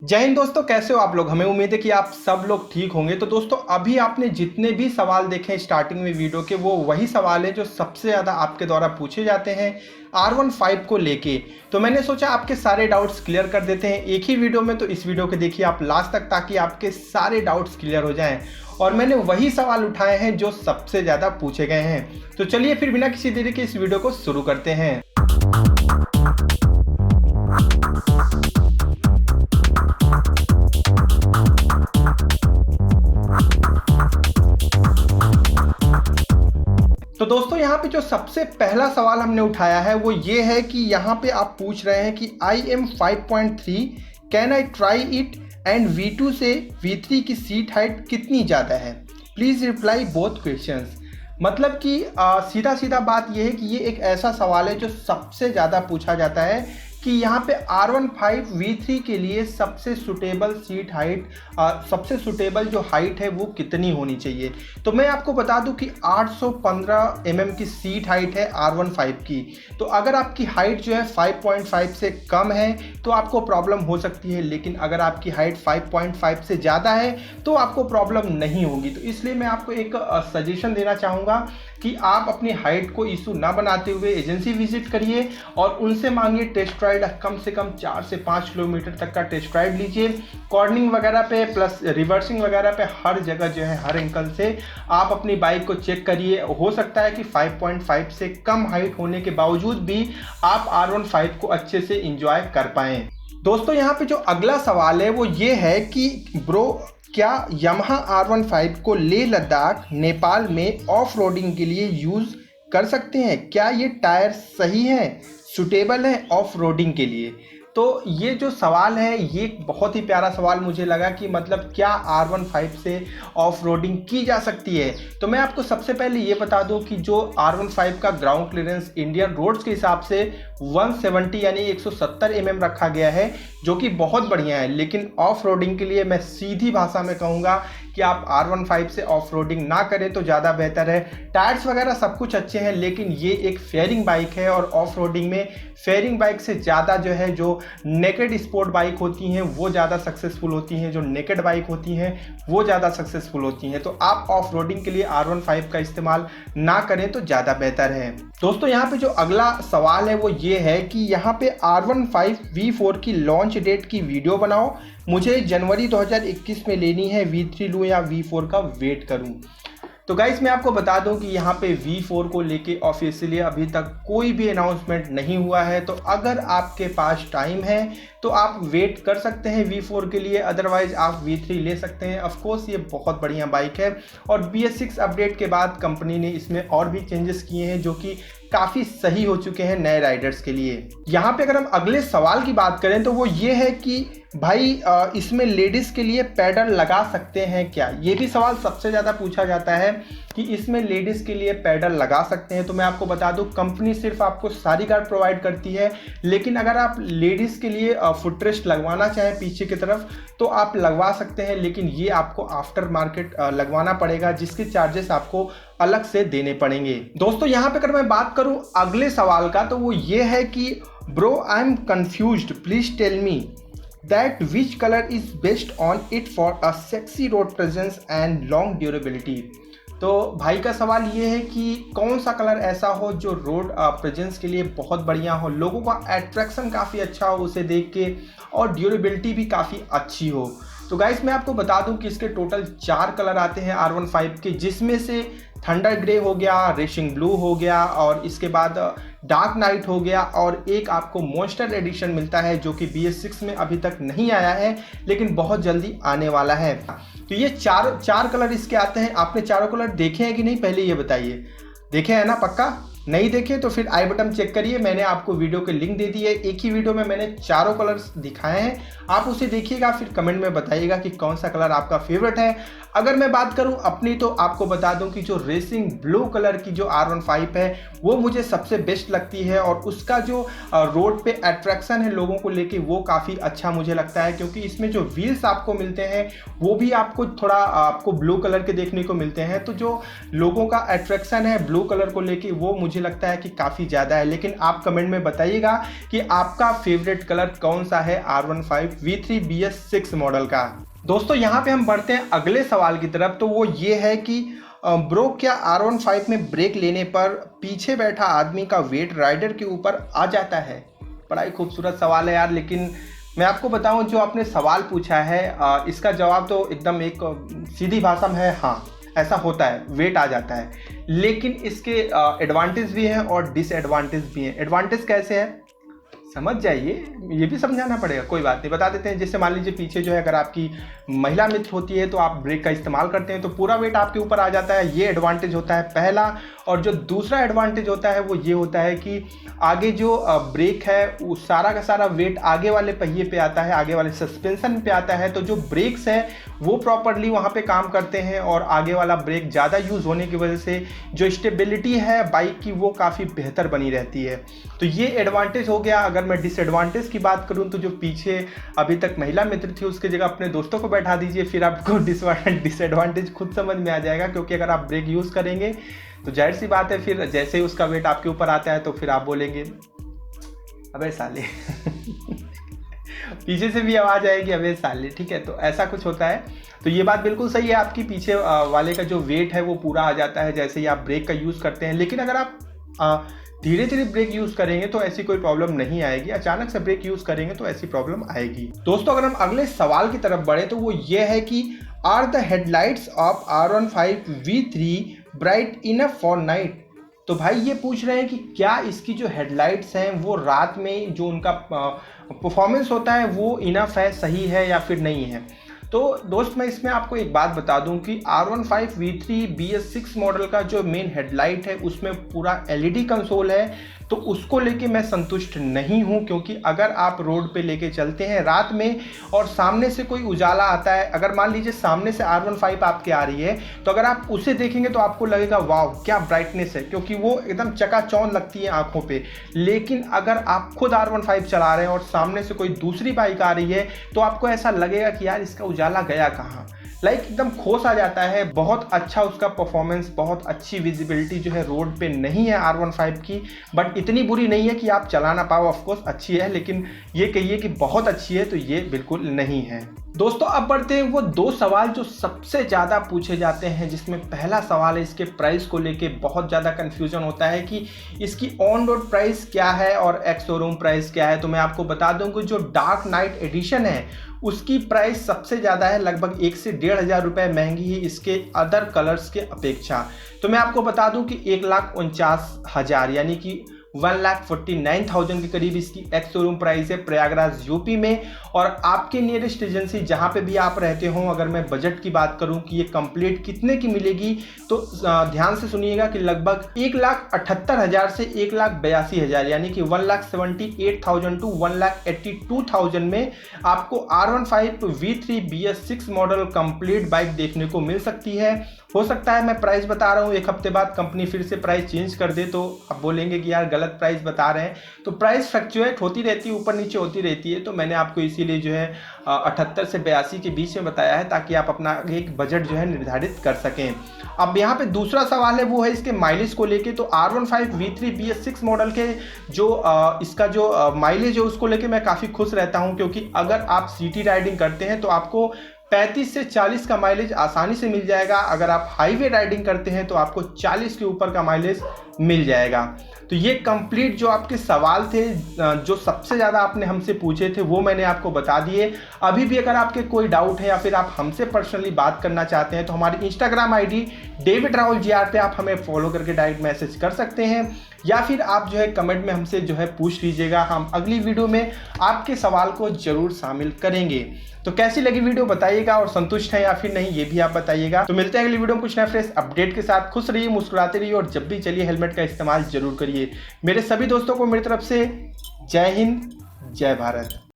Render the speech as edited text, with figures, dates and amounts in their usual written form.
जय हिंद दोस्तों, कैसे हो आप लोग। हमें उम्मीद है कि आप सब लोग ठीक होंगे। तो दोस्तों, अभी आपने जितने भी सवाल देखे स्टार्टिंग में वीडियो के, वो वही सवाल है जो सबसे ज़्यादा आपके द्वारा पूछे जाते हैं R15 को लेके। तो मैंने सोचा आपके सारे डाउट्स क्लियर कर देते हैं एक ही वीडियो में। तो इस वीडियो को देखिए आप लास्ट तक, ताकि आपके सारे डाउट्स क्लियर हो जाएं। और मैंने वही सवाल उठाए हैं जो सबसे ज़्यादा पूछे गए हैं। तो चलिए फिर बिना किसी देरी के इस वीडियो को शुरू करते हैं। तो दोस्तों, यहाँ पे जो सबसे पहला सवाल हमने उठाया है वो ये है कि यहाँ पे आप पूछ रहे हैं कि IM 5.3 can I try it and V2 से V3 की सीट हाइट कितनी ज़्यादा है। Please reply both questions. मतलब कि सीधा सीधा बात ये है कि ये एक ऐसा सवाल है जो सबसे ज़्यादा पूछा जाता है कि यहाँ पे R15 V3 के लिए सबसे सुटेबल सीट हाइट, सबसे सुटेबल जो हाइट है वो कितनी होनी चाहिए। तो मैं आपको बता दूं कि 815 mm की सीट हाइट है R15 की। तो अगर आपकी हाइट जो है 5.5 से कम है तो आपको प्रॉब्लम हो सकती है, लेकिन अगर आपकी हाइट 5.5 से ज़्यादा है तो आपको प्रॉब्लम नहीं होगी। तो इसलिए मैं आपको एक सजेशन देना चाहूँगा कि आप अपनी हाइट को इशू ना बनाते हुए एजेंसी विजिट करिए और उनसे मांगिए टेस्ट राइड। कम से कम 4 से 5 किलोमीटर तक का टेस्ट राइड लीजिए। कॉर्निंग वगैरह पे प्लस रिवर्सिंग वगैरह पे हर जगह जो है, हर एंगल से आप अपनी बाइक को चेक करिए। हो सकता है कि 5.5 से कम हाइट होने के बावजूद भी आप R15 को अच्छे से इंजॉय कर पाएँ। दोस्तों, यहाँ पे जो अगला सवाल है वो ये है कि ब्रो, क्या यामाहा R15 को लेह लद्दाख नेपाल में ऑफ रोडिंग के लिए यूज़ कर सकते हैं? क्या ये टायर सही है, सुटेबल है ऑफ रोडिंग के लिए? तो ये जो सवाल है ये बहुत ही प्यारा सवाल मुझे लगा कि मतलब क्या R15 से ऑफ रोडिंग की जा सकती है। तो मैं आपको सबसे पहले ये बता दूं कि जो R15 का ग्राउंड क्लियरेंस इंडियन रोड्स के हिसाब से 170 यानी 170 mm रखा गया है, जो कि बहुत बढ़िया है। लेकिन ऑफ रोडिंग के लिए मैं सीधी भाषा में कहूँगा कि आप R15 से ऑफ रोडिंग ना करें तो ज़्यादा बेहतर है। टायर्स वगैरह सब कुछ अच्छे हैं, लेकिन ये एक फेयरिंग बाइक है और ऑफ रोडिंग में फेयरिंग बाइक से ज़्यादा जो है जो नेकेड स्पोर्ट बाइक होती हैं वो ज़्यादा सक्सेसफुल होती हैं, जो नेकेड बाइक होती हैं वो ज़्यादा सक्सेसफुल होती हैं। तो आप ऑफ रोडिंग के लिए R15 का इस्तेमाल ना करें तो ज़्यादा बेहतर है। दोस्तों, यहाँ पे जो अगला सवाल है वो ये है कि यहाँ पे R15 V4 की लॉन्च डेट की वीडियो बनाओ। मुझे जनवरी 2021 में लेनी है। V3 लूँ या V4 का वेट करूँ? तो गाइस, मैं आपको बता दूं कि यहाँ पे V4 को लेके ऑफिशियली अभी तक कोई भी अनाउंसमेंट नहीं हुआ है। तो अगर आपके पास टाइम है तो आप वेट कर सकते हैं V4 के लिए, अदरवाइज आप V3 ले सकते हैं। ऑफ कोर्स ये बहुत बढ़िया बाइक है और BS6 अपडेट के बाद कंपनी ने इसमें और भी चेंजेस किए हैं जो कि काफ़ी सही हो चुके हैं नए राइडर्स के लिए। यहाँ पे अगर हम अगले सवाल की बात करें तो वो ये है कि भाई इसमें लेडीज़ के लिए पैडल लगा सकते हैं क्या? ये भी सवाल सबसे ज़्यादा पूछा जाता है कि इसमें लेडीज़ के लिए पैडल लगा सकते हैं। तो मैं आपको बता दूं, कंपनी सिर्फ आपको सारी गार्ड प्रोवाइड करती है, लेकिन अगर आप लेडीज़ के लिए फुटरेस्ट लगवाना चाहें पीछे की तरफ तो आप लगवा सकते हैं, लेकिन ये आपको आफ्टर मार्केट लगवाना पड़ेगा, जिसके चार्जेस आपको अलग से देने पड़ेंगे। दोस्तों, यहाँ पे अगर मैं बात करूं अगले सवाल का तो वो ये है कि bro, I am confused, please tell me that which color is best on it for a sexy road presence and long durability। तो भाई का सवाल ये है कि कौन सा कलर ऐसा हो जो रोड प्रेजेंस के लिए बहुत बढ़िया हो, लोगों का अट्रैक्शन काफ़ी अच्छा हो उसे देख के, और ड्यूरेबिलिटी भी काफ़ी अच्छी हो। तो गाइस, मैं आपको बता दूं कि इसके टोटल 4 कलर आते हैं R15 के, जिसमें से थंडर ग्रे हो गया, रेसिंग ब्लू हो गया, और इसके बाद डार्क नाइट हो गया, और एक आपको मॉन्स्टर एडिशन मिलता है जो कि BS6 में अभी तक नहीं आया है लेकिन बहुत जल्दी आने वाला है। तो ये चार कलर इसके आते हैं। आपने चारों कलर देखे हैं कि नहीं, पहले ये बताइए। देखे हैं ना? पक्का नहीं देखे तो फिर आई बटन चेक करिए, मैंने आपको वीडियो के लिंक दे दी है। एक ही वीडियो में मैंने चारों कलर्स दिखाए हैं, आप उसे देखिएगा, फिर कमेंट में बताइएगा कि कौन सा कलर आपका फेवरेट है। अगर मैं बात करूं अपनी तो आपको बता दूं कि जो रेसिंग ब्लू कलर की जो R15 है वो मुझे सबसे बेस्ट लगती है, और उसका जो रोड पे अट्रैक्शन है लोगों को लेके वो काफ़ी अच्छा मुझे लगता है, क्योंकि इसमें जो व्हील्स आपको मिलते हैं वो भी आपको थोड़ा आपको ब्लू कलर के देखने को मिलते हैं। तो जो लोगों का अट्रैक्शन है ब्लू कलर को लेके वो मुझे मुझे लगता है कि काफ़ी ज़्यादा है, लेकिन आप कमेंट में बताइएगा कि आपका फेवरेट कलर कौन सा है R15 V3 BS6 मॉडल का। दोस्तों यहाँ पे हम बढ़ते हैं अगले सवाल की तरफ, तो वो ये है कि ब्रो क्या R15 में ब्रेक लेने पर पीछे बैठा आदमी का वेट राइडर के ऊपर आ जाता है? बड़ा ही खूबसूरत सवाल है यार, लेकिन मैं आपको बताऊं जो आपने सवाल पूछा है इसका जवाब तो एकदम एक सीधी भाषा में है, हाँ ऐसा होता है, वेट आ जाता है। लेकिन इसके एडवांटेज भी हैं और डिसएडवांटेज भी हैं। एडवांटेज कैसे है समझ जाइए, ये भी समझाना पड़ेगा, कोई बात नहीं, बता देते हैं। जैसे मान लीजिए पीछे जो है अगर आपकी महिला मित्र होती है तो आप ब्रेक का इस्तेमाल करते हैं तो पूरा वेट आपके ऊपर आ जाता है, ये एडवांटेज होता है पहला। और जो दूसरा एडवांटेज होता है वो ये होता है कि आगे जो ब्रेक है वो सारा का सारा वेट आगे वाले पहिए पे आता है, आगे वाले सस्पेंशन पे आता है, तो जो ब्रेक्स है वो प्रॉपरली वहाँ पे काम करते हैं और आगे वाला ब्रेक ज़्यादा यूज़ होने की वजह से जो स्टेबिलिटी है बाइक की वो काफ़ी बेहतर बनी रहती है। तो ये एडवांटेज हो गया। अगर मैं डिसएडवांटेज की बात करूँ तो जो पीछे अभी तक महिला मित्र थी उसकी जगह अपने दोस्तों को बैठा दीजिए, फिर आपको डिसएडवांटेज खुद समझ में आ जाएगा। क्योंकि अगर आप ब्रेक यूज़ करेंगे तो जाहिर सी बात है फिर जैसे ही उसका वेट आपके ऊपर आता है तो फिर आप बोलेंगे अबे साले पीछे से भी आवाज़ आएगी अबे साले, ठीक है। तो ऐसा कुछ होता है। तो ये बात बिल्कुल सही है आपकी, पीछे वाले का जो वेट है वो पूरा आ जाता है जैसे ही आप ब्रेक का यूज़ करते हैं। लेकिन अगर आप धीरे धीरे ब्रेक यूज़ करेंगे तो ऐसी कोई प्रॉब्लम नहीं आएगी, अचानक से ब्रेक यूज़ करेंगे तो ऐसी प्रॉब्लम आएगी। दोस्तों अगर हम अगले सवाल की तरफ बढ़े तो वो ये है कि are the headlights of R15 V3 bright enough for night? तो भाई ये पूछ रहे हैं कि क्या इसकी जो हेडलाइट्स हैं वो रात में जो उनका परफॉर्मेंस होता है वो इनफ है, सही है या फिर नहीं है। तो दोस्त मैं इसमें आपको एक बात बता दूं कि R15 V3 BS6 मॉडल का जो मेन हेडलाइट है उसमें पूरा LED कंसोल है, तो उसको लेके मैं संतुष्ट नहीं हूं। क्योंकि अगर आप रोड पे लेके चलते हैं रात में और सामने से कोई उजाला आता है, अगर मान लीजिए सामने से R15 आपके आ रही है तो अगर आप उसे देखेंगे तो आपको लगेगा वाह क्या ब्राइटनेस है, क्योंकि वो एकदम चकाचौंध लगती है आंखों पे। लेकिन अगर आप खुद R15 चला रहे हैं और सामने से कोई दूसरी बाइक आ रही है तो आपको ऐसा लगेगा कि यार इसका उजाला गया कहाँ, लाइक एकदम खोस आ जाता है। बहुत अच्छा उसका परफॉर्मेंस, बहुत अच्छी विजिबिलिटी जो है रोड पे नहीं है R15 की, बट इतनी बुरी नहीं है कि आप चला ना पाओ। ऑफकोर्स अच्छी है, लेकिन ये कहिए कि बहुत अच्छी है तो ये बिल्कुल नहीं है। दोस्तों अब बढ़ते हैं वो दो सवाल जो सबसे ज़्यादा पूछे जाते हैं, जिसमें पहला सवाल है इसके प्राइस को लेके बहुत ज़्यादा कन्फ्यूजन होता है कि इसकी ऑन रोड प्राइस क्या है और एक्स शोरूम प्राइस क्या है। तो मैं आपको बता दूं कि जो डार्क नाइट एडिशन है उसकी प्राइस सबसे ज़्यादा है, लगभग 1 से 1,500 रुपये महंगी है इसके अदर कलर्स के अपेक्षा। तो मैं आपको बता दूं कि 1,49,000 यानी कि 1,49,000 के करीब इसकी एक्स शोरूम प्राइस है प्रयागराज यूपी में। और आपके नियरेस्ट एजेंसी जहां पे भी आप रहते हो, अगर मैं बजट की बात करूं कि ये कंप्लीट कितने की मिलेगी तो ध्यान से सुनिएगा कि लगभग 1,78,000 से 1,82,000 यानी कि 1,78,000 टू 1,82,000 में आपको R15 V3 BS6 model complete bike देखने को मिल सकती है। हो सकता है मैं प्राइस बता रहा हूँ, एक हफ्ते बाद कंपनी फिर से प्राइस चेंज कर दे तो आप बोलेंगे कि यार गलत प्राइस बता रहे हैं। तो प्राइस फ्लक्चुएट होती रहती है, ऊपर नीचे होती रहती है। तो मैंने आपको इसीलिए जो है 78 से 82 के बीच में बताया है ताकि आप अपना एक बजट जो है निर्धारित कर सकें। अब यहाँ पे दूसरा सवाल है वो है इसके माइलेज को लेके। तो R15 V3 BS6 मॉडल के जो इसका जो माइलेज है उसको लेके मैं काफ़ी खुश रहता हूँ, क्योंकि अगर आप सिटी राइडिंग करते हैं तो आपको 35 से 40 का माइलेज आसानी से मिल जाएगा। अगर आप हाईवे राइडिंग करते हैं तो आपको 40 के ऊपर का माइलेज मिल जाएगा। तो ये कंप्लीट जो आपके सवाल थे जो सबसे ज़्यादा आपने हमसे पूछे थे वो मैंने आपको बता दिए। अभी भी अगर आपके कोई डाउट है या फिर आप हमसे पर्सनली बात करना चाहते हैं तो हमारी Instagram ID David Rahul GR पे आप हमें फॉलो करके डायरेक्ट मैसेज कर सकते हैं, या फिर आप जो है कमेंट में हमसे जो है पूछ लीजिएगा। हम अगली वीडियो में आपके सवाल को जरूर शामिल करेंगे। तो कैसी लगी वीडियो बताइएगा, और संतुष्ट है या फिर नहीं ये भी आप बताइएगा। तो मिलते हैं अगली वीडियो में कुछ नए फ्रेश अपडेट के साथ। खुश रहिए, मुस्कुराते रहिए, और जब भी चलिए हेलमेट का इस्तेमाल जरूर करिए। मेरे सभी दोस्तों को मेरी तरफ से जय हिंद, जय भारत।